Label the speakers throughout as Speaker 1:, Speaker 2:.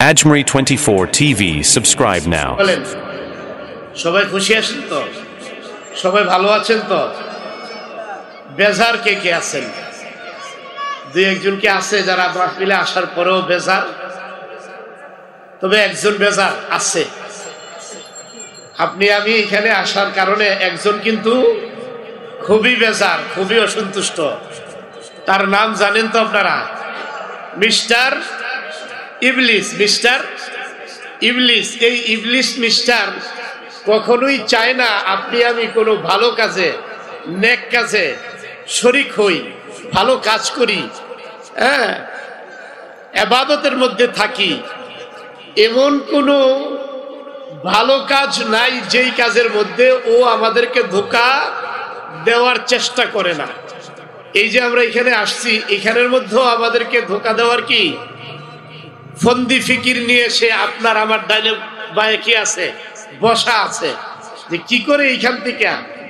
Speaker 1: Ajmeri 24 TV, subscribe now.
Speaker 2: বলেন সবাই খুশি আছেন তো? সবাই ভালো আছেন তো? বেজার কে কে আছেন? দুই একজন কি আছে যারা মাহফিলে আসার পরেও বেজার? তবে একজন বেজার আছে। আপনি আমি এখানে আসার কারণে একজন কিন্তু খুবই বেজার, খুবই অসন্তুষ্ট। তার নাম জানেন তো আপনারা? মিস্টার ইবলিস। মিস্টার ইবলিস। এই ইবলিস মিস্টার কখনোই চায় না আপনি আমি কোনো ভালো কাজে, নেক কাজে শরিক হই, ভালো কাজ করি, হ্যাঁ, ইবাদতের মধ্যে থাকি। এমন কোনো ভালো কাজ নাই যেই কাজের মধ্যে ও আমাদেরকে ধোঁকা দেওয়ার চেষ্টা করে না। এই যে আমরা এখানে আসছি, এখানের মধ্যেও আমাদেরকে ধোঁকা দেওয়ার কি ফন্দি ফিকির নিয়ে সে আপনার আমার ডাইনে বায়ে কি আছে, বসা আছে, যে কি করে এইখান থেকে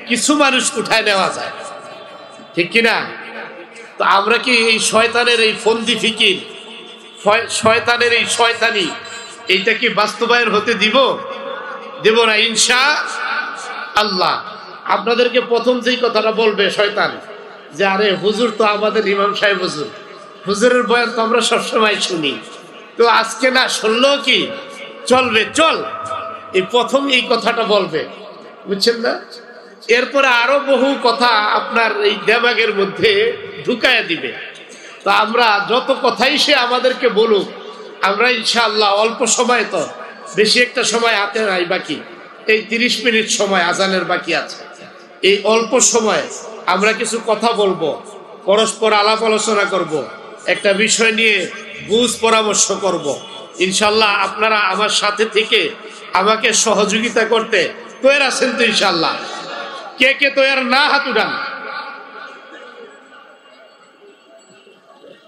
Speaker 2: কিছু মানুষ উঠায় নেওয়া যায়, ঠিক কিনা? তো আমরা কি এই শয়তানের এই ফন্দি ফিকির, শয়তানের এই শয়তানি, এইটা কি বাস্তবায়ন হতে দিব? দেব না ইনশাআল্লাহ। আপনাদেরকে প্রথম যেই কথাটা বলবে শয়তান, যে আরে হুজুর তো আমাদের ইমাম সাহেব হুজুর, হুজুরের বয়ান তো আমরা সবসময় শুনি, তো আজকে না শুনলেও কি চলবে, চল, এই প্রথম এই কথাটা বলবে, বুঝছেন না? এরপরে আরো বহু কথা আপনার এই দেমাগের মধ্যে ঢুকায় দিবে। তো আমরা যত কথাই সে আমাদেরকে বলুক, আমরা ইনশাআল্লাহ অল্প সময়, তো বেশি একটা সময় হাতে নাই, বাকি এই 30 মিনিট সময় আজানের বাকি আছে। এই অল্প সময় আমরা কিছু কথা বলবো, পরস্পর আলাপ আলোচনা করব, একটা বিষয় নিয়ে বুঝ পরামর্শ করব। ইনশাআল্লাহ আপনারা আমার সাথে থেকে আমাকে সহযোগিতা করতে তৈরি আছেন তো? ইনশাআল্লাহ। কে কে তৈরি না হাত উঠান?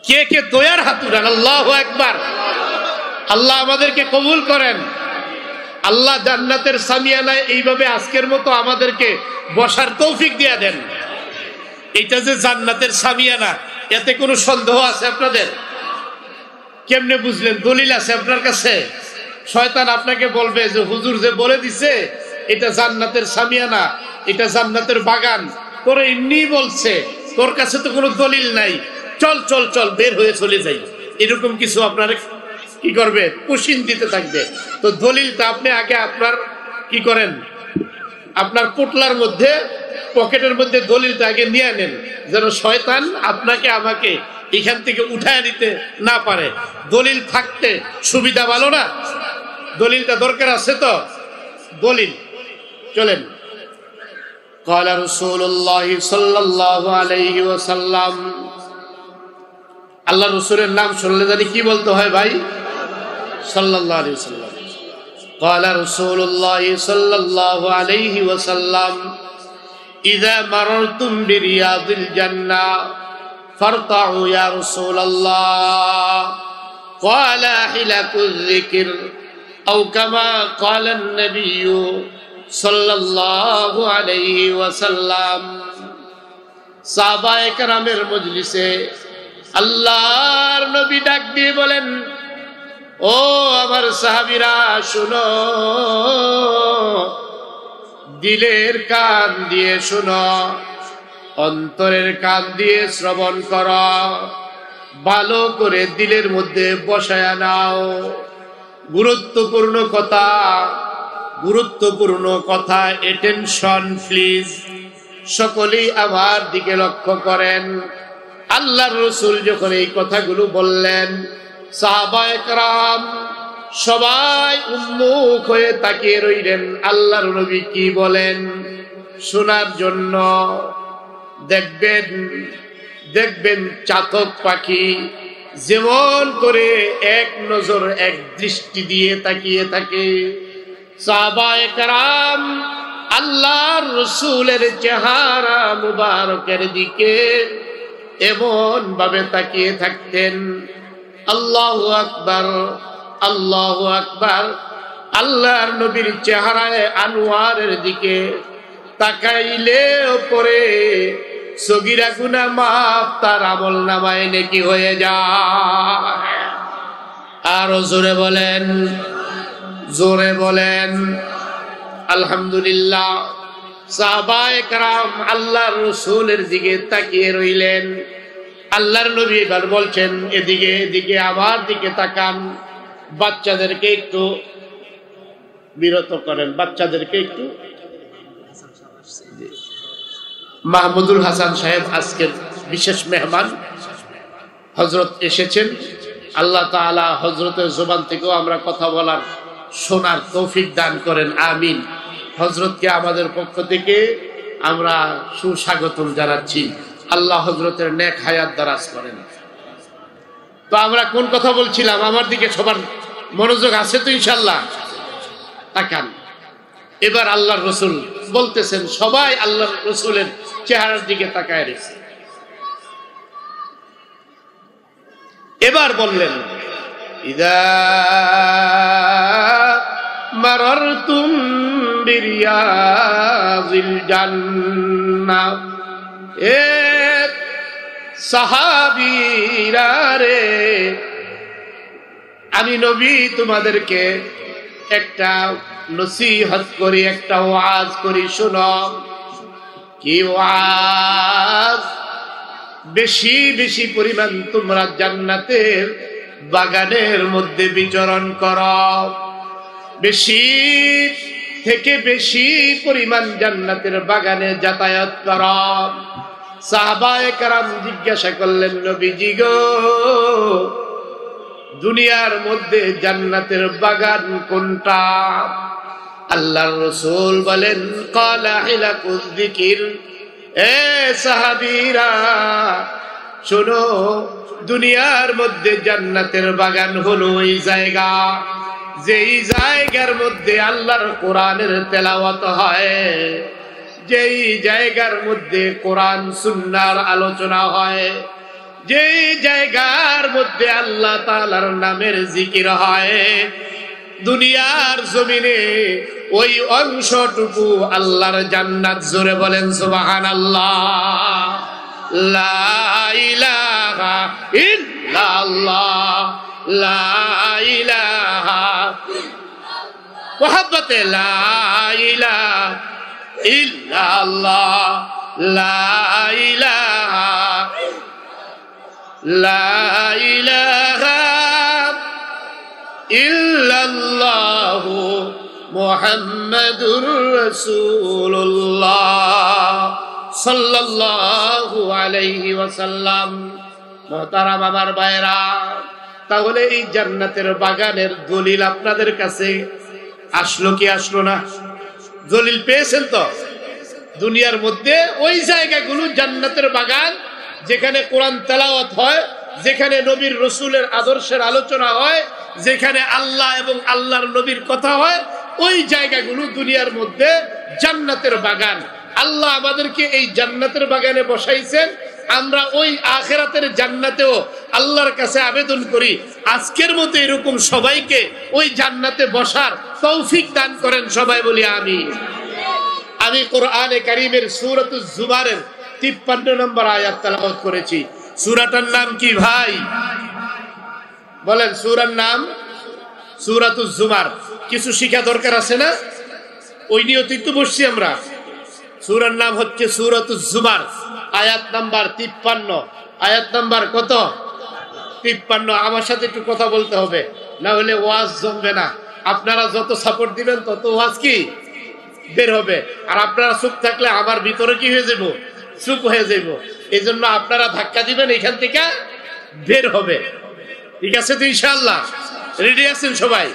Speaker 2: কে কে তৈরি হাত উঠান? আল্লাহু আকবার। আল্লাহ আমাদেরকে কবুল করেন। আল্লাহ জান্নাতের সামিয়ানায় এইভাবে আজকের মতো আমাদেরকে বসার তৌফিক দিয়ে দেন। এইটা যে জান্নাতের সামিয়ানা, এতে কোনো সন্দেহ আছে আপনাদের? কেমনে বুঝলেন? দলিল আছে আপনার কাছে? শয়তান আপনাকে বলবে যে হুজুর যে বলে দিছে এটা জান্নাতের সামিয়ানা, এটা জান্নাতের বাগান, তোর এমনি বলছে, তোর কাছে তো কোনো দলিল নাই, চল চল চল বের হয়ে চলে যাই, এরকম কিছু আপনার কি করবে, কুশিন দিতে থাকবে। তো দলিলটা আপনি আগে আপনার কি করেন, আপনার পোটলার মধ্যে, পকেটের মধ্যে দলিলটা আগে নিয়ে নেন, যেন শয়তান আপনাকে আমাকে এখান থেকে উঠায় দিতে না পারে। দলিল থাকতে সুবিধা ভালো না? দলিলটা দরকার আছে তো? দলিল চলেন। قال رسول الله صلى الله عليه وسلم, আল্লাহ রাসূলের নাম শুনলে জানি কি বলতে হয় ভাই? সাল্লাল্লাহু আলাইহি ওয়াসাল্লাম। قال رسول الله صلى الله عليه وسلم, إذا مررتم برياض الجنة فارتعوا يا رسول الله. قال حلق الذكر أو كما قال النبي صلى الله عليه وسلم. সাহাবায়ে কেরামের মজলিসে আল্লাহর নবী ডাক দিয়ে বলেন, ও আমার সাহাবীরা শুনো, দিলের কান দিয়ে শুনো, অন্তরের কান দিয়ে শ্রবণ করো, ভালো করে দিলের মধ্যে বসায়া নাও। গুরুত্বপূর্ণ কথা, গুরুত্বপূর্ণ কথা, অ্যাটেনশন প্লিজ, সকলেই আমার দিকে লক্ষ্য করেন। আল্লাহর রাসূল যখন এই কথাগুলো বললেন, সাহাবায়ে কেরাম সবাই উন্মুখ হয়ে তাকিয়ে রইলেন আল্লাহর নবী কি বলেন শোনার জন্য। দেখবেন দেখবেন চাতক পাখি যেমন করে এক নজর, এক দৃষ্টি দিয়ে তাকিয়ে থাকে, সাহাবায়ে কেরাম আল্লাহর রাসূলের চেহারা মুবারকের দিকে এমন ভাবে তাকিয়ে থাকতেন। আল্লাহু আকবার, আল্লাহু আকবার। আল্লাহর নবীর চেহারায় আনোয়ারের দিকে তাকাইলে পরে সগীরা গুনাহ মাফ, তার আমল নামায় নেকি হয়ে যায়। আরো জোরে বলেন, জোরে বলেন আলহামদুলিল্লাহ। সাহাবায়ে কেরাম আল্লাহর রাসূলের দিকে তাকিয়ে রইলেন। আল্লাহর নবী এবার বলছেন, এদিকে এদিকে আমার দিকে তাকান, বাচ্চাদেরকে একটু বিরত করেন, বাচ্চাদেরকে একটু। মাহমুদুল হাসান সাহেব আজকের বিশেষ মেহমান, হযরত এসেছেন। আল্লাহ তাআলা হযরতের জবান থেকেও আমরা কথা বলার শোনার তৌফিক দান করেন, আমিন। হযরতকে আমাদের পক্ষ থেকে আমরা সুস্বাগতম জানাচ্ছি। আল্লাহ হযরতের নেক হায়াত দারাজ করেন। তো আমরা কোন কথা বলছিলাম? আমার দিকে সবার মনোযোগ আছে তো ইনশাআল্লাহ? তাকান। এবার আল্লাহর রাসূল বলতেছেন, সবাই আল্লাহর রাসূলের চেহারার দিকে তাকায় রয়েছে। এবার বললেন, ইদা মারারতুম বিরিয়াজিল জান্নাহ, এ সাহাবীরা রে, আমি নবী তোমাদেরকে একটা নসিহত করি, একটা ওয়াজ করি, শোনো। কি ওয়াজ? বেশি বেশি পরিমাণ তোমরা জান্নাতের বাগানের মধ্যে বিচরণ করো, বেশি থেকে বেশি পরিমাণ জান্নাতের বাগানে যাতায়াত করো। সাহাবায়ে কেরাম জিজ্ঞাসা করলেন, নবীজি গো, দুনিয়ার মধ্যে জান্নাতের বাগান কোনটা? আল্লাহর রাসূল বলেন, ক্বালা হিলাকুয যিকির, এ সাহাবীরা শোনো, দুনিয়ার মধ্যে জান্নাতের বাগান হলো ওই জায়গা, যেই জায়গার মধ্যে আল্লাহর কোরআনের তেলাওয়াত হয়, যেই জায়গার মধ্যে কোরআন সুন্নাহর আলোচনা হয়, যেই জায়গার মধ্যে আল্লাহ তাআলার নামের জিকির হয়। দুনিয়ার জমিনে ওই অংশটুকু আল্লাহর জান্নাত। জোরে বলেন সুবহানাল্লাহ। লা ইলাহা ইল্লাল্লাহ, লা ইলাহা মুহাব্বতে, লা ইলাহা ইল্লাল্লাহ, লা ইলাহা, লা ইলাহা ইল্লাল্লাহু মুহাম্মাদুর রাসূলুল্লাহ সাল্লাল্লাহু আলাইহি ওয়াসাল্লাম। মুহতারাম আমার ভাইরা, তাহলে এই জান্নাতের বাগানের দলিল আপনাদের কাছে আসলো কি আসলো না? দলিল পেয়েছেন তো? দুনিয়ার মধ্যে ওই জায়গাগুলো জান্নাতের বাগান, যেখানে কোরআন তেলাওয়াত হয়, যেখানে নবীর রাসূলের আদর্শের আলোচনা হয়, যেখানে আল্লাহ এবং আল্লাহর নবীর কথা হয়, ওই জায়গাগুলো দুনিয়ার মধ্যে জান্নাতের বাগান। আল্লাহ আমাদেরকে এই জান্নাতের বাগানে বসাইছেন। আমরা ওই আখিরাতের জান্নাতেও আল্লাহর কাছে আবেদন করি, আজকের মতো এরকম সবাইকে ওই জান্নাতে বসার তৌফিক দান করেন। সবাই বলি আমিন। আমি কোরআনে কারীমের সূরাতুজ জুমারের 53 নম্বর আয়াত তেলাওয়াত করেছি। সূরাটার নাম কি ভাই? বলেন, সূরার নাম সূরাতুজ জুমার। কিছু শিখা দরকার আছে না? ওই নিয়তেই তো বসছি আমরা। সূরার নাম হচ্ছে সূরাতুজ জুমার, আয়াত নাম্বার 53। আয়াত নাম্বার কত? 53। আমার সাথে একটু কথা বলতে হবে, না হলে ওয়াজ জমবে না। আপনারা যত সাপোর্ট দিবেন তত ওয়াজ কি বের হবে। আর আপনারা চুপ থাকলে আমার ভিতরে কি হয়ে যাব? চুপ হয়ে যাব। এই জন্য আপনারা ধাক্কা দিবেন, এখান থেকে বের হবে। ঠিক আছে তো ইনশাআল্লাহ? রেডি আছেন সবাই?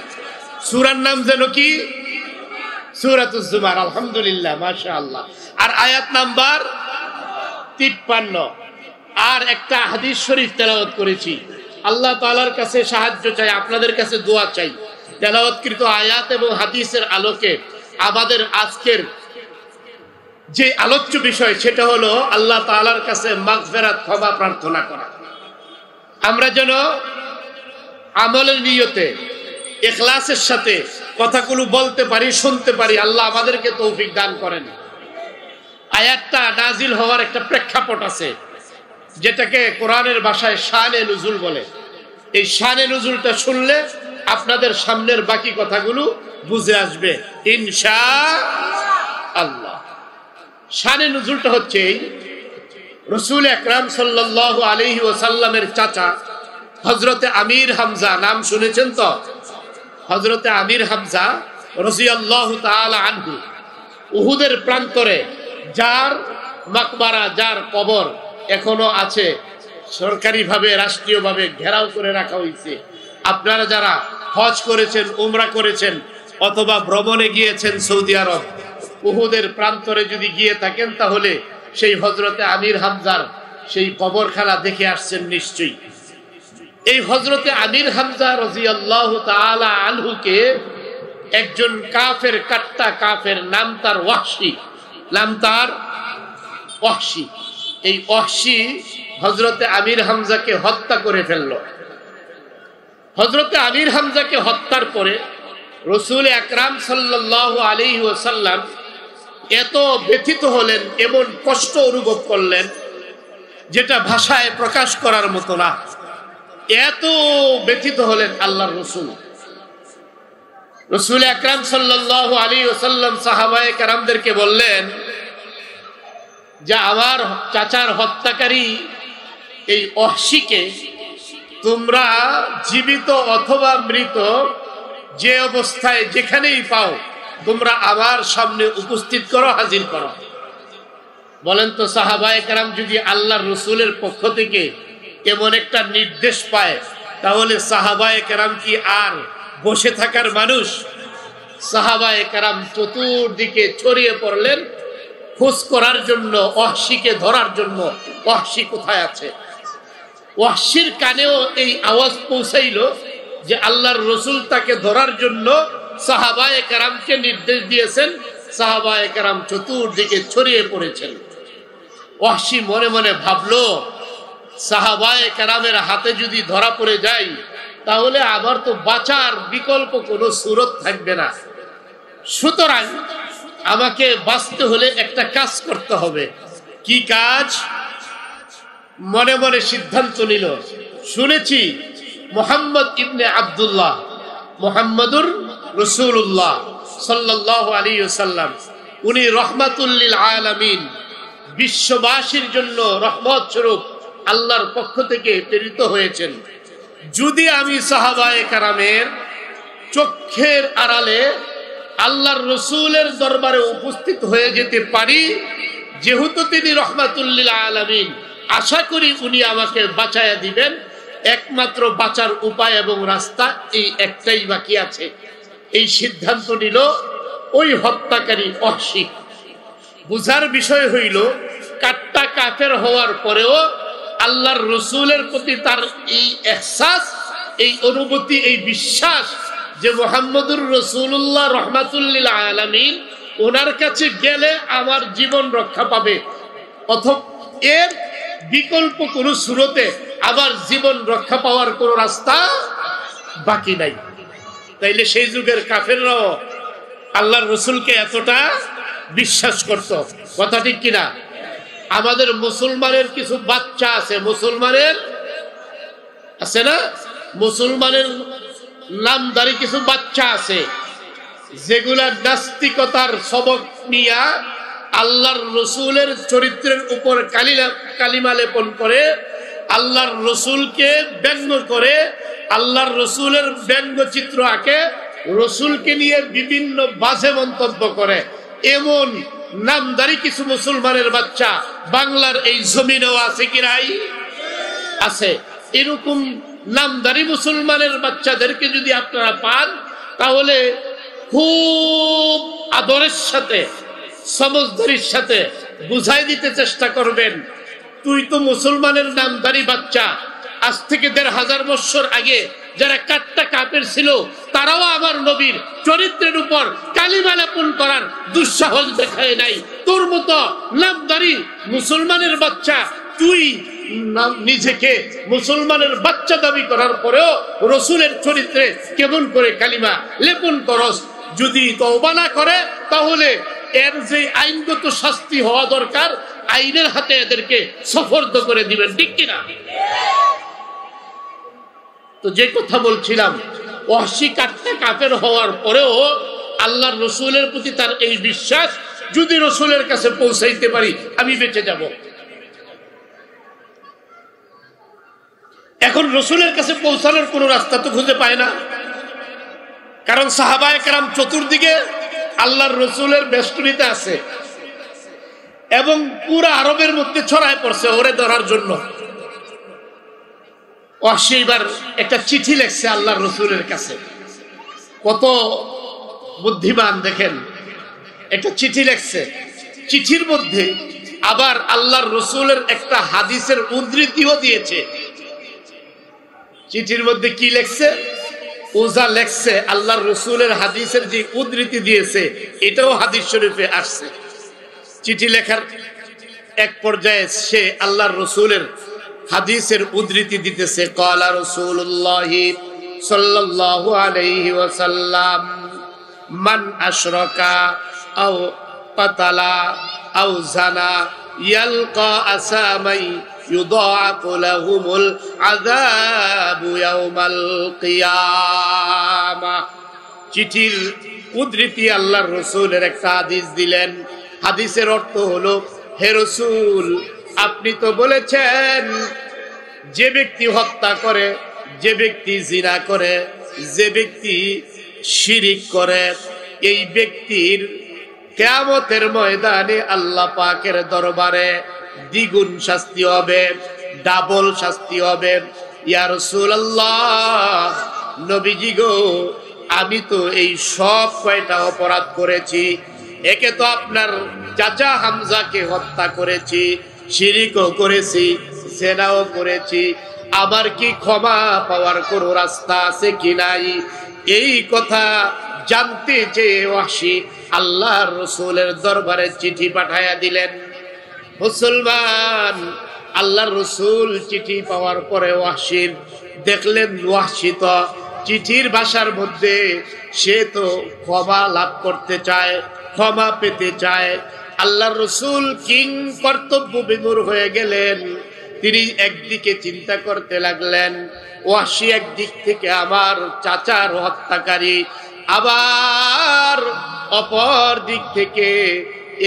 Speaker 2: সূরার নাম যেন কি? সূরাতুজ জুমার। আলহামদুলিল্লাহ, মাশাআল্লাহ। আর আয়াত নাম্বার 53। আর একটা হাদিস শরীফ তেলাওয়াত করেছি। আল্লাহ তাআলার কাছে সাহায্য চাই, আপনাদের কাছে দোয়া চাই। তেলাওয়াতকৃত আয়াত এবং হাদিসের আলোকে আমাদের আজকের যে আলোচ্য বিষয়, সেটা হলো আল্লাহ তাআলার কাছে মাগফিরাত, ক্ষমা প্রার্থনা করা। আমরা যেন আমলের নিয়তে ইখলাসের সাথে কথাগুলো বলতে পারি, শুনতে পারি। আল্লাহ আমাদেরকে তৌফিক দান করেন। আয়াতটা নাজিল হওয়ার একটা প্রেক্ষাপট আছে, যেটাকে কোরআনের ভাষায় শানে নুজুল বলে। এই শানে নুজুলটা শুনলে আপনাদের সামনের বাকি কথাগুলো বুঝে আসবে ইনশাআল্লাহ। শানে নুজুলটা হচ্ছে রাসূল আকরাম সাল্লাল্লাহু আলাইহি ওয়াসাল্লামের চাচা হযরতে আমির হামজা, নাম শুনেছেন তো? হযরতে আমির হামজা রাদিয়াল্লাহু তাআলা আনহু, উহুদের প্রান্তরে যার মাকবারা, যার কবর এখনো আছে, সরকারিভাবে রাষ্ট্রীয়ভাবে ঘেরাও করে রাখা হয়েছে। আপনারা যারা হজ করেছেন, উমরা করেছেন অথবা ভ্রমণে গিয়েছেন সৌদি আরব, উহুদের প্রান্তরে যদি গিয়ে থাকেন তাহলে সেই হযরতে আমির হামজার সেই কবরখানা দেখে আসছেন নিশ্চয়ই। এই হযরতে আমির হামজা রাদিয়াল্লাহু তাআলা আনহুকে একজন কাফের, কাট্টা কাফের, নাম তার ওয়াহশী, নাম তার ওয়াহশী। এই ওয়াহশী হযরতে আমির হামজাকে হত্যা করে ফেলল। হযরতে আমির হামজাকে হত্যার পরে রাসূল আকরাম সাল্লাল্লাহু আলাইহি ওয়াসাল্লাম এত ব্যথিত হলেন, এমন কষ্ট অনুভব করলেন যেটা ভাষায় প্রকাশ করার মতো না। এত ব্যথিত হলেন আল্লাহর রাসূল। রাসূল আকরাম সাল্লাল্লাহু আলাইহি ওয়াসাল্লাম সাহাবায়ে কেরামদেরকে বললেন যে আমার চাচার হত্যাকারী এই ওয়াহশীকে তোমরা জীবিত অথবা মৃত যে অবস্থায় যেখানেই পাও তোমরা আমার সামনে উপস্থিত করো, হাজির করো। বলেন তো সাহাবায়ে কেরাম যদি আল্লাহর রাসূলের পক্ষ থেকে এমন একটা নির্দেশ পায় তাহলে সাহাবায়ে কেরাম কি আর বসে থাকার মানুষ? সাহাবায়ে কেরাম চতুর্দিকে ছড়িয়ে পড়লেন খোঁজ করার জন্য, ওয়াহশীকে ধরার জন্য। ওয়াহশী কোথায় আছে? ওয়াহশীর কানেও এই আওয়াজ পৌঁছাইল যে আল্লাহর রাসূল তাকে ধরার জন্য সাহাবায়ে কেরামকে নির্দেশ দিয়েছেন। সাহাবায়ে কেরাম চতুর্দিকে ছড়িয়ে পড়েছেন। ওয়াহশী মনে মনে ভাবলো, সাহাবায়ে কেরামের হাতে যদি ধরা পড়ে যাই তাহলে আমার তো বাঁচার বিকল্প কোনো সুরত থাকবে না। সুতরাং আমাকে বাঁচতে হলে একটা কাজ করতে হবে। কি কাজ? মনে মনে সিদ্ধান্ত নিল, শুনেছি মুহাম্মদ ইবনে আব্দুল্লাহ, মুহাম্মাদুর রাসূলুল্লাহ সাল্লাল্লাহু আলাইহি ওয়াসাল্লাম, উনি রাহমাতুল লিল আলামিন, বিশ্ববাসীর জন্য রহমত স্বরূপ আল্লাহর পক্ষ থেকে প্রেরিত হয়েছেন। যদি আমি সাহাবায়ে কেরামের চোখের আড়ালে আল্লাহর রাসূলের দরবারে উপস্থিত হয়ে যেতে পারি, যেহেতু তিনি রাহমাতুল লিল আলামিন, আশা করি উনি আমাকে বাঁচায়া দিবেন। একমাত্র বাঁচার উপায় এবং রাস্তা এই একটাই বাকি আছে। এই সিদ্ধান্ত নিল ওই হত্যাকারী ওয়াহশী। বুঝার বিষয় হইল, কাট্টা কাফের হওয়ার পরেও আল্লাহর রাসূলের প্রতি তার এই ইহসাস, এই অনুভূতি, এই বিশ্বাস যে মুহাম্মদুর রাসূলুল্লাহ রাহমাতুল লিল আলামিন, ওনার কাছে গেলে আমার জীবন রক্ষা পাবে, অথবা এর বিকল্প কোন সুরতে আমার জীবন রক্ষা পাওয়ার কোন রাস্তা বাকি নাই। তাইলে সেই যুগের কাফেররাও আল্লাহর রাসূলকে এতটা বিশ্বাস করত। কথা ঠিক কিনা? আমাদের মুসলমানের কিছু বাচ্চা আছে, মুসলমানের আছে না, মুসলমানের নামদারি কিছু বাচ্চা আছে যেগুলা নাস্তিকতার সবক নিয়া আল্লাহর রাসূলের চরিত্রের উপর কালিমা লেপন করে, আল্লাহর রাসূলকে ব্যঙ্গ করে, আল্লাহর রাসূলের ব্যঙ্গচিত্র আঁকে, রাসূলকে নিয়ে বিভিন্ন বাজে মন্তব্য করে। এমন নামদারি কিছু মুসলমানের বাচ্চা বাংলার এই জমিনেও আছে কি নাই? আছে। এরকম নামদারি মুসলমানের বাচ্চাদেরকে যদি আপনারা পান তাহলে খুব আদরের সাথে, সমজদারির সাথে বুঝাই দিতে চেষ্টা করবেন, তুই তো মুসলমানের নামদারি বাচ্চা। আজ থেকে ১৫০০ বছর আগে যারা কাট্টা কাফের ছিল তারাও আমার নবীর চরিত্রের উপর কালিমা লেপন করার দুঃসাহস দেখায় নাই। তোর মতো নামদারি মুসলমানের বাচ্চা তুই নিজেকে মুসলমানের বাচ্চা দাবি করার পরেও রাসূলের চরিত্রে কেমন করে কালিমা লেপন করস? যদি তওবা না করে তাহলে এর যে আইনগত শাস্তি হওয়া দরকার, আইনের হাতে এদেরকে সুপর্দ করে দিবেন, ঠিক কিনা? তো যে কথা বলছিলাম, ওয়াহশী কাফের হওয়ার পরেও আল্লাহর রসুলের প্রতি তার এই বিশ্বাস, যদি রসুলের কাছে পৌঁছাইতে পারি আমি বেঁচে যাব। এখন রসুলের কাছে পৌঁছানোর কোন রাস্তা তো খুঁজে পায় না, কারণ সাহাবায়ে কেরাম চতুর্দিকে আল্লাহর রসুলের বেষ্টনীতে আছে এবং পুরা আরবের মধ্যে ছড়ায় পড়ছে ওরে ধরার জন্য। ওয়াহশী এবার একটা চিঠি লেখছে আল্লাহর রসুলের কাছে। কত বুদ্ধিমান দেখেন, একটা চিঠি লেখছে। চিঠির মধ্যে আবার আল্লাহর রসুলের একটা হাদিসের উদ্ধৃতিও দিয়েছে। চিঠির মধ্যে কি লেখছে? ওজা লেখছে আল্লাহর রসুলের হাদিসের যে উদ্ধৃতি দিয়েছে এটাও হাদিস শরীফে আসছে। চিঠি লেখার এক পর্যায়ে সে আল্লাহর রসুলের হাদিসের উদ্ধৃতি দিতেছে। ক্বালা রাসূলুল্লাহি সাল্লাল্লাহু আলাইহি ওয়াসাল্লাম মান আশরাকা আও কাতালা আও জানা ইয়ালকা আসামাই ইউদাআফু লাহুমুল আযাবু ইয়াউমাল কিয়ামা। চিঠির উদ্ধৃতি আল্লাহর রসুলের একটা হাদিস দিলেন। হাদিসের অর্থ হলো, হে রসুল, আপনি তো বলেছেন যে ব্যক্তি হত্যা করে, যে ব্যক্তি জিনা করে, যে ব্যক্তি শিরিক করে, এই ব্যক্তির কিয়ামতের ময়দানে আল্লাহ পাকের দরবারে দ্বিগুণ শাস্তি হবে, ডাবল শাস্তি হবে। ইয়া রাসূলুল্লাহ, নবীজি গো, আমি তো এই সব কয়টা অপরাধ করেছি। একে তো আপনার চাচা হামজাকে হত্যা করেছি, শিরিকও করেছি, জিনাও করেছি। আমার কি ক্ষমা পাওয়ার কোনো রাস্তা আছে কি নাই? এই কথা জানতে চেয়ে ওয়াহশী আল্লাহর রসুলের দরবারে চিঠি পাঠাইয়া দিলেন। মুসলমান, আল্লাহর রসুল চিঠি পাওয়ার পরে ওয়াহশীর দেখলেন, ওয়াহশী তো চিঠির ভাষার মধ্যে সে তো ক্ষমা লাভ করতে চায়, ক্ষমা পেতে চায়। আল্লাহর রসুল কিং কর্তব্য বিমূঢ় হয়ে গেলেন। তিনি একদিকে চিন্তা করতে লাগলেন, ওয়াহশী একদিক থেকে আমার চাচার হত্যাকারী, আবার অপর দিক থেকে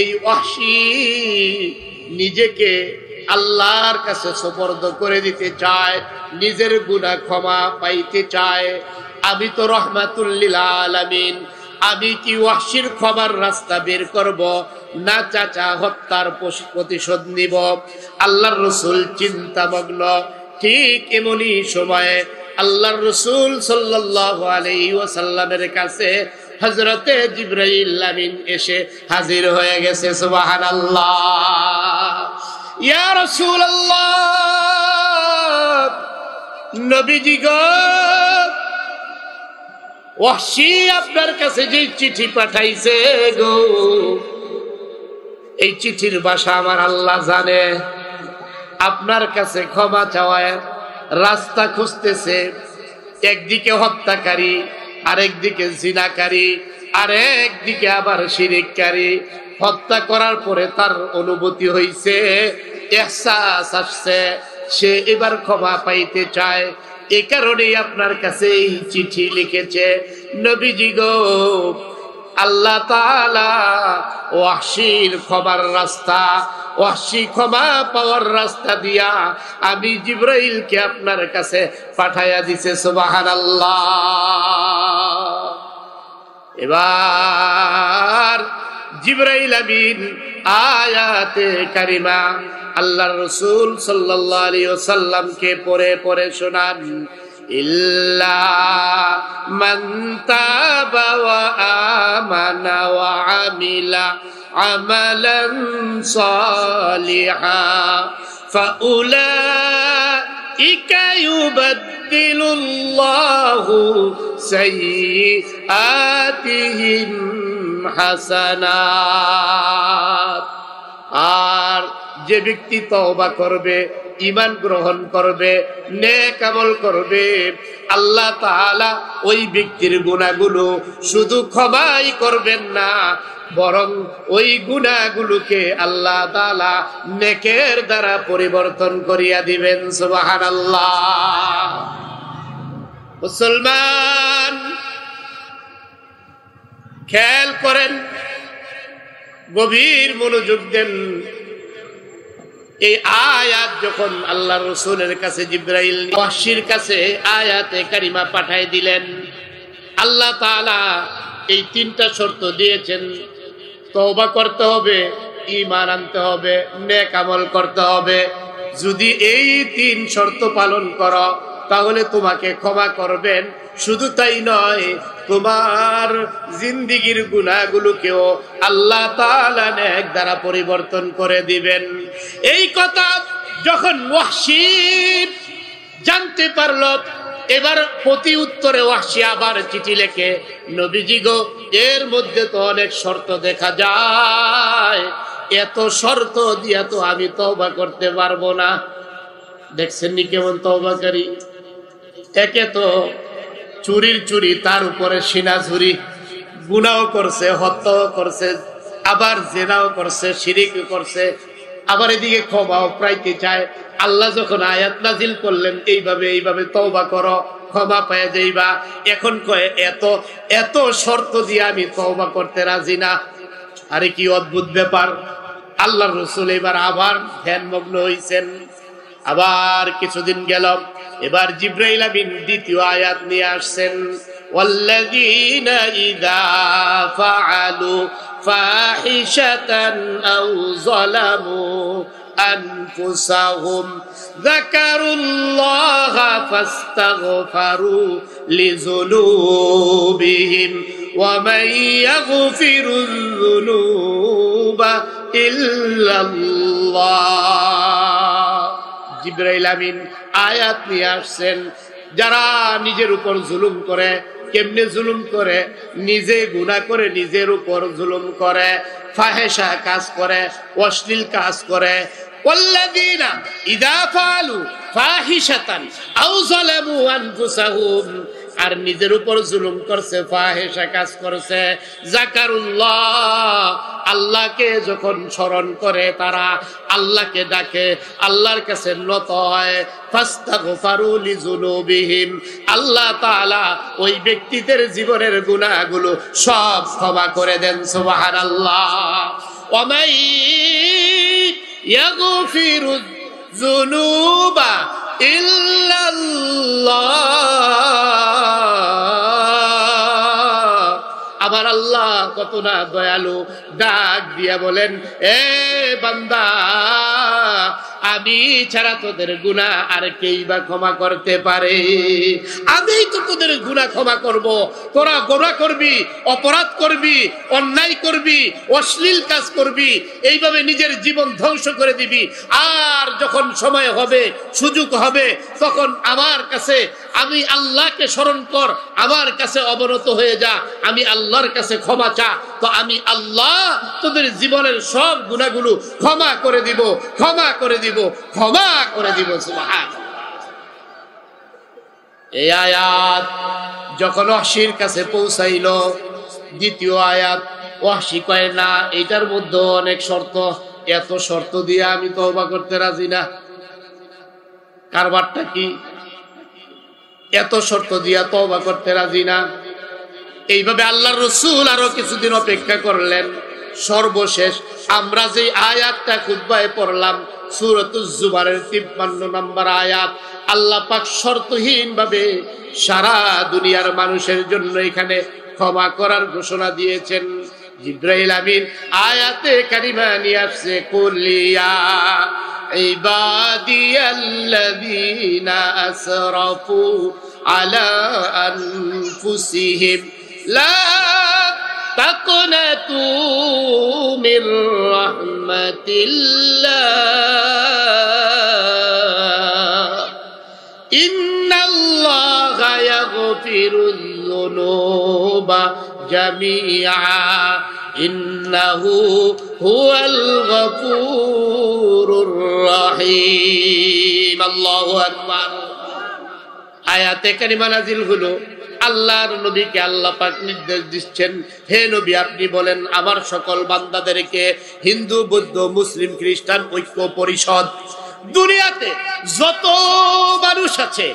Speaker 2: এই ওয়াহশী নিজেকে আল্লাহর কাছে সুপর্দ করে দিতে চায়, নিজের গুনাহ ক্ষমা পাইতে চায়। আমি তো রহমাতুল লিল আলামিন, আমি কি ওয়াহশীর ক্ষমার রাস্তা বের করব, না চাচা হত্যার প্রতিশোধ নিব? আল্লাহর রসুল চিন্তামগ্ন। ঠিক এমনই সময়ে আল্লাহর রসুল সাল্লাল্লাহু আলাইহি ওয়াসাল্লামের কাছে হযরতে জিবরাইল আমিন এসে হাজির হয়ে গেছে। সুবহানাল্লাহ। ইয়া রাসূলুল্লাহ, নবীজি গো, ওয়াহশী আপনার কাছে যে চিঠি পাঠাইছে গো, এই চিঠির ভাষা আমার আল্লাহ জানে। আপনার কাছে ক্ষমা চাওয়ায় রাস্তা খুঁজতেছে। একদিকে হত্যাকারী, আরেকদিকে জিনাকারী, আরেকদিকে আবার শিরিককারী। হত্যা করার পরে তার অনুভূতি হইছে, ইহসাস আসছে, সে এবার ক্ষমা পাইতে চায়। এই কারণেই আপনার কাছে এই চিঠি লিখেছে। নবীজি গো, আল্লাহ তাআলা ওয়াহশীর ক্ষমার রাস্তা, ওয়াহশী ক্ষমা পাওয়ার রাস্তা দিয়া আমি জিবরাইলকে আপনার কাছে পাঠাইয়া দিছে। সুবহানাল্লাহ। এবার জিবরাইল আমিন আয়াতে কারিমা আল্লাহর রাসূল সাল্লাল্লাহু আলাইহি ওয়াসাল্লামকে পড়ে পড়ে শোনান। ইল্লা মান তাবা ওয়া আমানা ওয়া আমিলা আমালান সালিহা ফাউলাইকা ইউবাদদিলুল্লাহু সাইয়্যাতিহিম হাসানাত। আর যে ব্যক্তি তওবা করবে, ঈমান গ্রহণ করবে, নেক আমল করবে, আল্লাহ তাআলা ওই ব্যক্তির গুনাহগুলো শুধু ক্ষমাই করবেন না, বরং ওই গুনাহগুলোকে আল্লাহ তাআলা নেকের দ্বারা পরিবর্তন করিয়া দিবেন। সুবহানাল্লাহ। মুসলমান খেয়াল করেন, গভীর মনোযোগ দেন। এই আয়াত যখন আল্লাহ রাসূলের কাছে জিবরাইল ওয়াহশীর কাছে আয়াতে কারিমা পাঠিয়ে দিলেন, আল্লাহ তাআলা এই তিনটা শর্ত দিয়েছেন। তওবা করতে হবে, ঈমান আনতে হবে, নেক আমল করতে হবে। যদি এই তিন শর্ত পালন করো তাহলে তোমাকে ক্ষমা করবেন। শুধু তাই নয়, তোমার জিন্দেগীর গুনাহগুলোকেও আল্লাহ তাআলা নেক দ্বারা পরিবর্তন করে দিবেন। এই কথা যখন ওয়াহশী জানতে পারল, এবার প্রতি উত্তরে ওয়াহশী আবার চিঠি লেখে, নবীজি গো, এর মধ্যে তো অনেক শর্ত দেখা যায়, এত শর্ত দিয়া তো আমি তওবা করতে পারবো না। দেখছেন নি কেমন তওবাকারী? একে তো চুরির চুরি, তার উপরে সিনা ঝুরি, গুনাও করছে, হত্যাও করছে, আবার জেনাও করছে, শিরিক করছে, আবার এদিকে ক্ষমাও প্রাইতে চায়। আল্লাহ যখন আয়াত নাজিল করলেন এইভাবে এইভাবে তওবা করো, ক্ষমা পেয়ে যাইবা, এখন কয় এত এত শর্ত দিয়ে আমি তওবা করতে রাজি না। আরে কি অদ্ভুত ব্যাপার! আল্লাহর রাসূল এবার আবার ধ্যানমগ্ন হইছেন। আবার কিছুদিন গেল, এবার জিবরাইল আমিন দ্বিতীয় আয়াত নিয়ে আসছেন, ওয়াল্লাযীনা ইযা ফাআলু ফাহিশাতান আও যালামু আনফুসাহুম যাকারুল্লাহা ফাস্তাগফারু লিযুনুবিহিম ওয়া মান ইয়াগফিরুয যুনুবা ইল্লাল্লাহ। জিবরাইল আমিন আয়াত নিয়ে আসছেন, যারা নিজের উপর জুলুম করে, কেমনে জুলুম করে? নিজে গুনাহ করে নিজের উপর জুলুম করে, ফাহেশা কাজ করে, অশ্লীল কাজ করে। ওয়াল্লাযীনা ইযা ফাআলু ফাহিশাতান আও যালামু আনফুসাহুম, আর নিজের উপর জুলুম করছে, ফাহেশা কাজ করছে, যাকারুল্লাহ, আল্লাহকে যখন স্মরণ করে, তারা আল্লাহকে ডাকে, আল্লাহর কাছে নত হয়, ফাস্তাগফারু লিযুনুবিহিম, আল্লাহ তাআলা ওই ব্যক্তিদের জীবনের গুনাহগুলো সব ক্ষমা করে দেন। সুবহানাল্লাহ। ওয়া মান ইয়াগফিরু যুনুবা ইল্লাল্লাহ। আবার আল্লাহ কত না দয়ালু, ডাক দিয়া বলেন, এ বান্দা, আমি ছাড়া তোদের গুনাহ আর কেই বা ক্ষমা করতে পারে? আমি তো তোদের গুনাহ ক্ষমা করব। তোরা গুনাহ করবি, অপরাধ করবি, অন্যায় করবি, অশ্লীল কাজ করবি, এইভাবে নিজের জীবন ধ্বংস করে দিবি। আর যখন সময় হবে, সুযোগ হবে, তখন আমার কাছে, আমি আল্লাহকে স্মরণ কর, আমার কাছে অবনত হয়ে যা, আমি আল্লাহর কাছে ক্ষমা চা, তো আমি আল্লাহ তোদের জীবনের সব গুনাহগুলো ক্ষমা করে দিব, ক্ষমা করে দিব, ক্ষমা করে দিব। সুবহানাল্লাহ। এই আয়াত যখন ওয়াহশীর কাছে পৌঁছাইল, দ্বিতীয় আয়াত, ওয়াহশী কয়, না, এটার মধ্যে অনেক শর্ত, এত শর্ত দিয়ে আমি তওবা করতে রাজি না। কারবারটা কি? এত শর্ত দিয়া তওবা করতে রাজি না। এইভাবে আল্লাহর রাসূল আরো কিছুদিন অপেক্ষা করলেন। সর্বশেষ আমরা যে আয়াতটা খুতবায় পড়লাম, সূরাতুজ জুমারের 53 নম্বর আয়াত, আল্লাহ পাক শর্তহীন ভাবে সারা দুনিয়ার মানুষের জন্য এখানে ক্ষমা করার ঘোষণা দিয়েছেন। জিবরাইল আমিন আয়াতে কারিমা নিয়ে আসছে, কুলিয়া ইবাদিয়াল্লাযীনা আসরাফু আলা আনফুসিহিম লা তাকনাতু মির রাহমাতিল্লাহ ইন্নাল্লাহা ইয়াগফিরুয যুনুবা জামিআ ইন্নাহু হুয়াল গফুরুর রহিম। আল্লাহু আকবার। আয়াতে কারিমা নাজিল হলো, আল্লাহর নবীকে আল্লাহ পাক নির্দেশ দিচ্ছেন, হে নবী, আপনি বলেন আমার সকল বান্দাদেরকে, হিন্দু, বৌদ্ধ, মুসলিম, খ্রিস্টান ঐক্য পরিষদ, দুনিয়াতে যত মানুষ আছে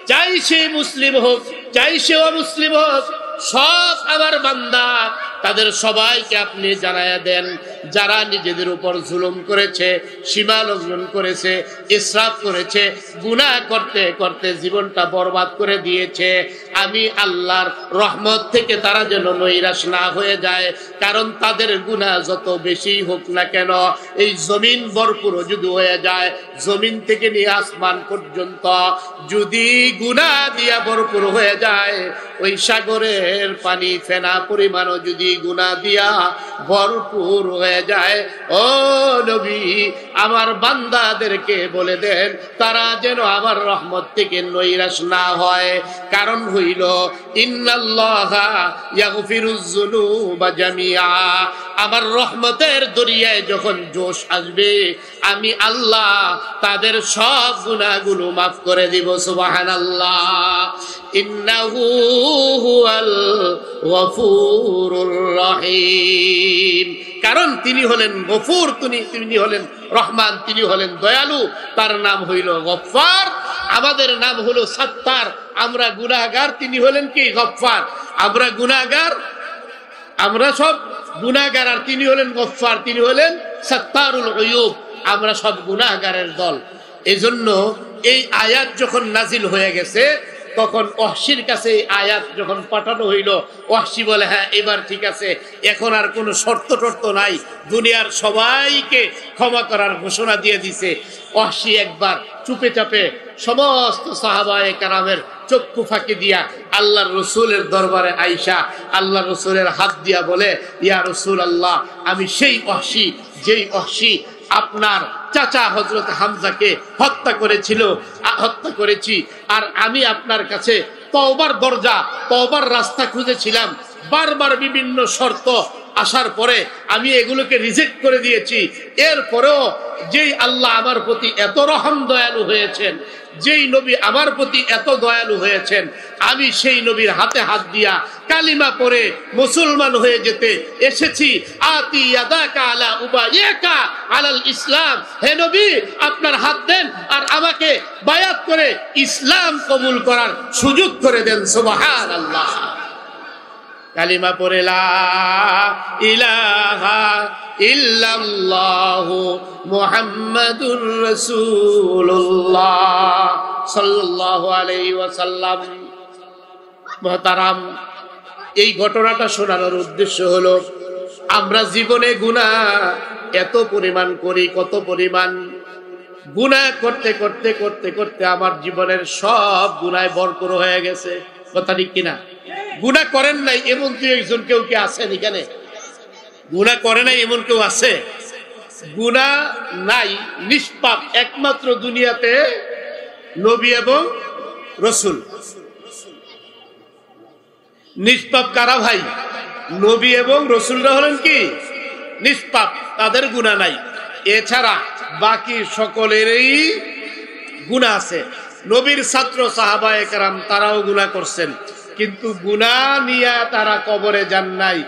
Speaker 2: চাই সে মুসলিম হোক চাই সে অমুসলিম হোক, সব আমার বান্দা। তাদের সবাইকে আপনি জানায়া দেন, যারা নিজেদের উপর জুলুম করেছে, সীমা লঙ্ঘন করেছে, ইসরাফ করেছে, গুনাহ করতে করতে জীবনটা বরবাদ করে দিয়েছে, আমি আল্লাহর রহমত থেকে তারা যেন নৈরাশ না হয়ে যায়। কারণ তাদের গুনাহ যত বেশি হোক না কেন, এই জমিন ভরপুর যদি হয়ে যায়, জমিন থেকে নিয়ে আসমান পর্যন্ত যদি গুনাহ দিয়া ভরপুর হয়ে যায়, ওই সাগরের পানি ফেনা পরিমাণও যদি গুনাহ দিয়া ভরপুর হয়ে যায়, ও নবী আমার বান্দাদেরকে বলে দেন তারা যেন আমার রহমত থেকে নৈরাশ না হয়। কারণ হইল ইন্নাল্লাহা ইয়াগফিরুয যুনুবা জামিআ, আমার রহমতের দরিয়ায় যখন জোশ আসবে, আমি আল্লাহ তাদের সব গুনাহগুলো মাফ করে দিব। সুবহানাল্লাহ। ইন্নাহু হুয়াল গফুরুর রহিম। কারণ তিনি হলেন গফুর, তিনি হলেন রহমান, তিনি হলেন দয়ালু, তার নাম হইল গফফার। আমাদের নাম হলো সাত্তার, আমরা গুনাহগার, তিনি হলেন কি গফফার। আমরা গুনাহগার, আমরা সব গুনাহগার, আর তিনি হলেন গফফার, তিনি হলেন সাত্তারুল উয়ুব। আমরা সব গুনাহগারের দল। এজন্য এই আয়াত যখন নাজিল হয়ে গেছে, তখন ওয়াহশির কাছে এই আয়াত যখন পাঠানো হইল, ওয়াহশি বলে হ্যাঁ এবার ঠিক আছে, এখন আর কোনো শর্ত টর্ত নাই, দুনিয়ার সবাইকে ক্ষমা করার ঘোষণা দিয়ে দিছে। ওয়াহশি একবার চুপে চাপে সমস্ত সাহাবায়ে কেরামের চক্ষু ফাঁকি দিয়া আল্লাহর রসুলের দরবারে আইসা আল্লাহর রসুলের হাত দিয়া বলে, ইয়া রাসূলুল্লাহ, আমি সেই ওয়াহশি যেই ওয়াহশি আপনার চাচা হযরত হামজাকে হত্যা করেছি, আর আমি আপনার কাছে তওবার দরজা, তওবার রাস্তা খুঁজেছিলাম। বারবার বিভিন্ন শর্ত আসার পরে আমি এগুলোকে রিজেক্ট করে দিয়েছি। এরপরেও যেই আল্লাহ আমার প্রতি এত রহম দয়ালু হয়েছেন, যেই নবী আমার প্রতি এত দয়ালু হয়েছেন, আমি সেই নবীর হাতে হাত দিয়া কালিমা পড়ে মুসলমান হয়ে যেতে এসেছি। আতি ইয়াদাকা আলা উবাইয়াকা আলাল ইসলাম, হে নবী আপনার হাত দেন আর আমাকে বায়াত করে ইসলাম কবুল করার সুযোগ করে দেন। সুবহানাল্লাহ। কালিমা পড়ে লা ইলাহা ইল্লাল্লাহু মুহাম্মাদুর রাসূলুল্লাহ সাল্লাল্লাহু আলাইহি ওয়াসাল্লাম। মুহতারাম, এই ঘটনাটা শোনানোর উদ্দেশ্য হলো, আমরা জীবনে গুনাহ এত পরিমাণ করি, কত পরিমাণ গুনাহ করতে করতে করতে করতে আমার জীবনের সব গুনাহ ভরপুর হয়ে গেছে। কথা ঠিক কিনা? গুনাহ করেন নাই এমন কি একজন কেউ কি আছেন এখানে? গুনাহ করে নাই এমন কেউ আছে? গুনাহ নাই, নিষ্পাপ একমাত্র দুনিয়াতে নবী এবং রসুল। নিষ্পাপ কারা ভাই? নবী এবং রসুলরা হলেন কি নিষ্পাপ, তাদের গুনাহ নাই। এছাড়া বাকি সকলেরই গুনাহ আছে। নবীর ছাত্র সাহাবায়ে কেরাম তারাও গুনাহ করছেন, কিন্তু গুনাহ নিয়া তারা কবরে যান নাই।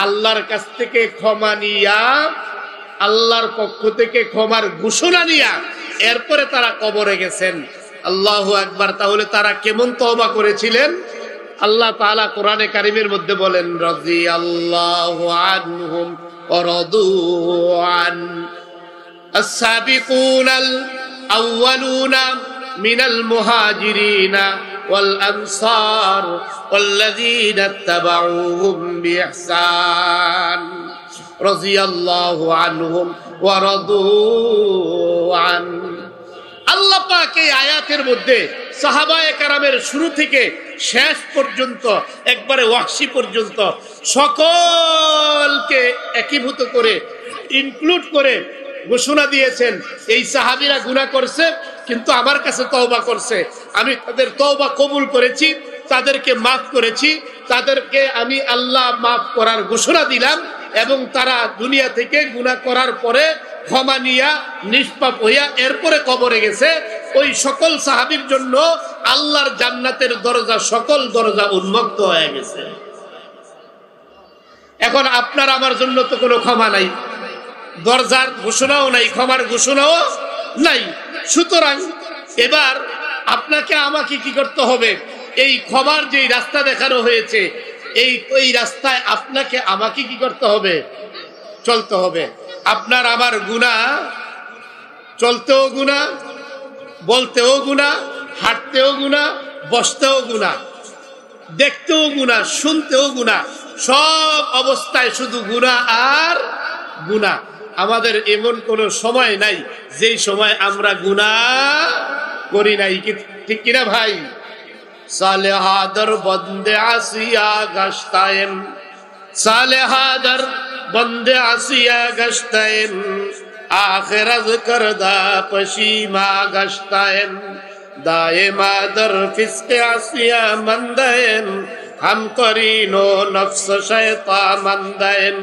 Speaker 2: আল্লাহর কাছ থেকে ক্ষমা নিয়া, আল্লাহর পক্ষ থেকে ক্ষমার ঘোষণা নিয়া এরপরে তারা কবরে গেছেন। আল্লাহু আকবার। তাহলে তারা কেমন তওবা করেছিলেন? আল্লাহ তাআলা কোরআনে কারীমের মধ্যে বলেন, রাদিয়াল্লাহু আনহুম ওয়া রাদু আন আস-সাবিকুনাল আউয়ালুনা মিনাল মুহাজিরিনা ওয়াল আনসার ওয়াল্লাযীনা ইত্তাবাউহুম বিইহসান রাদিয়াল্লাহু আনহুম ওয়া রাদু আন। আল্লাহ পাক এই আয়াতের মধ্যে সাহাবায়ে কেরামের শুরু থেকে শেষ পর্যন্ত, একবারে ওয়াহশি পর্যন্ত সকলকে একীভূত করে, ইনক্লুড করে ঘোষণা দিয়েছেন, এই সাহাবীরা গুনাহ করছে কিন্তু আমার কাছে তওবা করছে, আমি তাদের তওবা কবুল করেছি, তাদেরকে মাফ করেছি, তাদেরকে আমি আল্লাহ মাফ করার ঘোষণা দিলাম, এবং তারা দুনিয়া থেকে গুনাহ করার পরে ক্ষমা নিয়া নিষ্পাপ হইয়া এরপরে কবরে গেছে। ওই সকল সাহাবীর জন্য আল্লাহর জান্নাতের দরজা, সকল দরজা উন্মুক্ত হয়ে গেছে। এখন আপনার আমার জন্য তো কোনো ক্ষমা নাই, দরজার ঘোষণাও নাই, ক্ষমার ঘোষণাও নাই। সুতরাং এবার আপনাকে আমাকে কি করতে হবে? এই ক্ষমার যে রাস্তা দেখানো হয়েছে, এই রাস্তায় আপনাকে আমাকে কি করতে হবে? চলতে হবে। আপনার আমার গুনাহ, চলতেও গুনাহ, বলতেও গুনাহ, হাঁটতেও গুনাহ, বসতেও গুনাহ, দেখতেও গুনাহ, শুনতেও গুনাহ, সব অবস্থায় শুধু গুনাহ আর গুনাহ। আমাদের এমন কোন সময় নাই যেই সময় আমরা গুনাহ করি নাই, ঠিক কিনা ভাই? সালেহাদার বন্দে আসিয়া গাস্তায়েন, সালেহাদার বন্দে আসিয়া গাস্তায়েন, আখিরাত করদা পশিমা গাস্তায়েন, দায়েমা দর ফিসকে আসিয়া মন্দায়েন, হাম করিনো নফস শয়তা মন্দায়েন,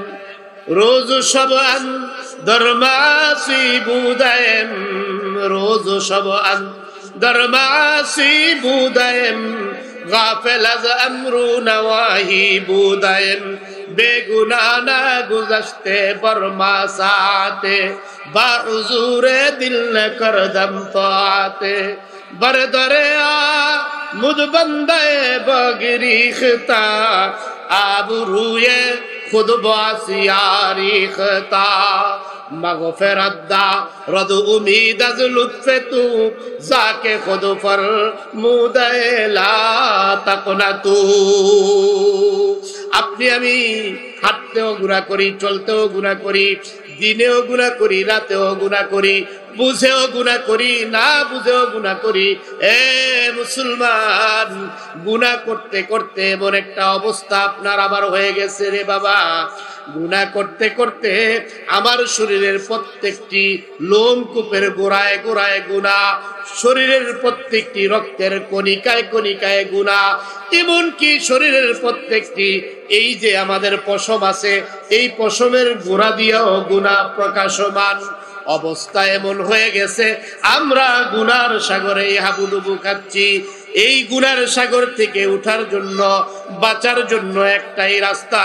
Speaker 2: রোজ শবআন দরমাসি বুদায়েন, রোজ শবআন দরমাসি বুদায়েন, গাফিল আজ আমরু নওয়াহি বুদায়েন, বেগুনাহ না গুজশতে বরমা সাতে, বা হুজুরে দিল ন করদম তাতে, বরদরে আ মুদ বন্দে বগরিখতা, আবরুয়ে खुद बासियारी खता, मगफिरत दा रद उम्मीद अज लुत्फे तू, जाके खुद फर मुदे ला तकना तू। আপনি আমি হাঁটতেও গুনাহ করি, চলতেও গুনাহ করি, দিনেও গুনাহ করি, রাতেও গুনাহ করি, বুঝেও গুনাহ করি, না বুঝেও গুনাহ করি। এ মুসলমান, গুনাহ করতে করতে এমন একটা অবস্থা আপনার আবার হয়ে গেছে রে বাবা, গুনাহ করতে করতে আমার শরীরের প্রত্যেকটি লোমকূপের গোড়ায় গোড়ায় গুনাহ, শরীরের প্রত্যেকটি রক্তের কণিকায় কণিকায় গুনাহ, এমনকি শরীরের প্রত্যেকটি এই যে আমাদের পশম আছে, এই পশমের গোড়া দিয়েও গুনাহ প্রকাশমান। অবস্থা এমন হয়ে গেছে আমরা গুনার সাগরে হাবুডুবু খাচ্ছি। এই গুনার সাগর থেকে উঠার জন্য, বাঁচার জন্য একটাই রাস্তা,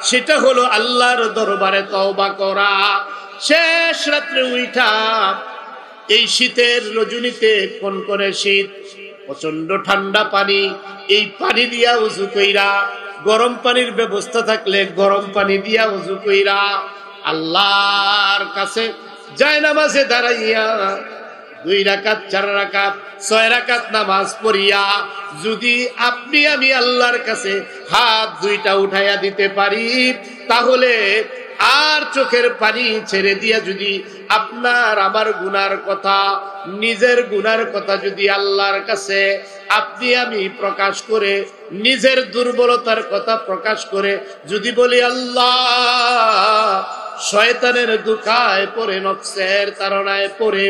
Speaker 2: সেটা হলো আল্লাহর দরবারে তওবা করা। শেষ রাত্রে উঠা, এই শীতের রজনীতে কনকনে শীত, প্রচন্ড ঠান্ডা পানি, এই পানি দিয়া উযু কইরা, গরম পানির ব্যবস্থা থাকলে গরম পানি দিয়া উযু কইরা আল্লাহর কাছে জায়নামাজে দাঁড়াইয়া 2 রাকাত 4 রাকাত 6 রাকাত নামাজ পড়িয়া যদি আপনি আমি আল্লাহর কাছে হাত দুইটা উঠাইয়া দিতে পারি, তাহলে আর চোখের পানি ছেড়ে দিয়া যদি আপনার আমার গুনার কথা, নিজের গুনার কথা যদি আল্লাহর কাছে আপনি আমি প্রকাশ করে, নিজের দুর্বলতার কথা প্রকাশ করে যদি বলি, আল্লাহ শয়তানের দুকায় পড়ে, নফসের তাড়নায় পড়ে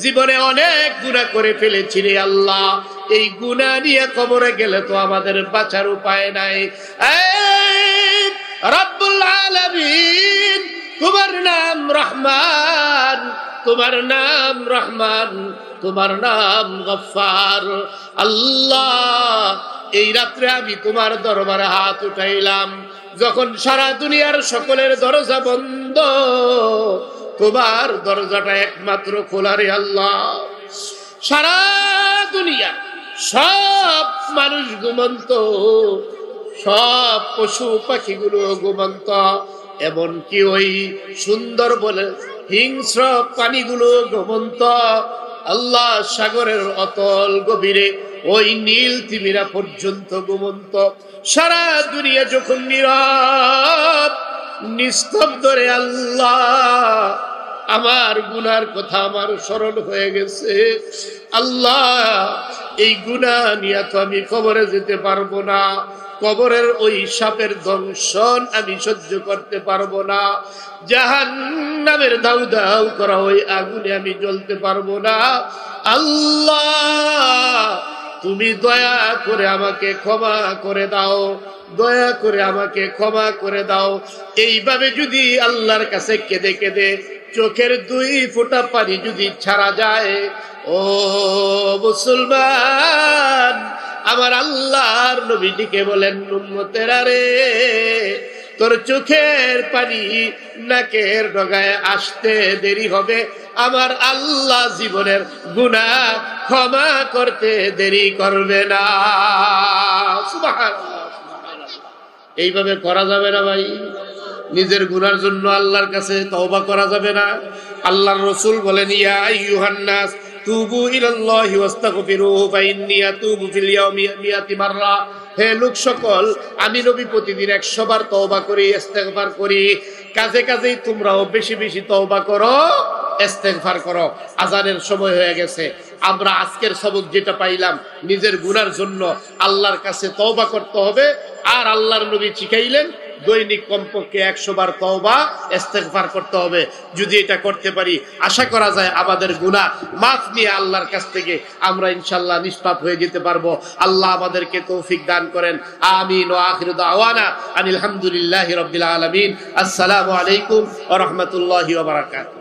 Speaker 2: জীবনে অনেক গুনাহ করে ফেলেছি রে আল্লাহ, এই গুনাহ নিয়ে কবরে গেলে তো আমাদের বাঁচার উপায় নাই। রব্বুল আলামিন, তোমার নাম রহমান, তোমার নাম রহমান, তোমার নাম গফফার। আল্লাহ, এই রাত্রে আমি তোমার দরবারে হাত উঠাইলাম, যখন সারা দুনিয়ার সকলের দরজা বন্ধ, তোমার দরজাটা একমাত্র খোলা রে আল্লাহ। সারা দুনিয়া সব মানুষ ঘুমন্ত, সব পশু পাখিগুলো ঘুমন্ত, এমনকি ওই সুন্দর বলে হিংস্র প্রাণীগুলো ঘুমন্ত। আল্লাহ, সাগরের অতল গভীরে ওই নীল তিমিরা পর্যন্ত ঘুমন্ত। সারা দুনিয়া যখন নীরব নিস্তব্ধ রে আল্লাহ, আমার গুনার কথা আমার স্মরণ হয়ে গেছে। আল্লাহ, এই গুনাহ নিয়ে তো আমি কবরে যেতে পারবো না, কবরের ওই সাপের দংশন আমি সহ্য করতে পারবো না, জাহান্নামের দাউ দাউ করা ওই আগুনে আমি জ্বলতে পারবো না। আল্লাহ, তুমি দয়া করে আমাকে ক্ষমা করে দাও, দয়া করে আমাকে ক্ষমা করে দাও। এইভাবে যদি আল্লাহর কাছে কেঁদে কেঁদে চোখের 2 ফোঁটা পানি যদি ছাড়া যায়, ও মুসলমান, আমার আল্লাহর নবীজিকে বলেন, উম্মতেরা রে, তোর চোখের পানি নাকের ডগায় আসতে দেরি হবে, আমার আল্লাহ জীবনের গুনাহ ক্ষমা করতে দেরি করবে না। সুবহানাল্লাহ। এইভাবে করা যাবে না ভাই, নিজের গুনার জন্য আল্লাহর কাছে তওবা করা যাবে না। আল্লাহর রাসূল বলেন, ইয়া আইয়ুহান নাস তুবু ইলাল্লাহি ওয়াস্তাগফিরুহু ফাইন্নী আতুবু ফিল ইয়াউমি মিয়াতি মাররা। হে লোক সকল, আমি নবী প্রতিদিন 100 বার তওবা করি, ইস্তেগফার করি। কাজে কাজেই তোমরাও বেশি বেশি তওবা করো, ইস্তেগফার করো। আজানের সময় হয়ে গেছে। আমরা আজকের সবক যেটা পাইলাম, নিজের গুনার জন্য আল্লাহর কাছে তওবা করতে হবে। আর আল্লাহর নবী শিখাইলেন দৈনিক কমপক্ষে 100 বার তওবা ইস্তেগফার করতে হবে। যদি এটা করতে পারি, আশা করা যায় আমাদের গুনাহ মাফ নিয়ে আল্লাহর কাছ থেকে আমরা ইনশাআল্লাহ নিষ্পাপ হয়ে যেতে পারবো। আল্লাহ আমাদেরকে তৌফিক দান করেন। আমিন। ওয়া আখিরু দাওয়ানা আনিল হামদুলিল্লাহি রাব্বিল আলামিন। আসসালামু আলাইকুম ওয়া রাহমাতুল্লাহি ওয়া বারাকাতুহু।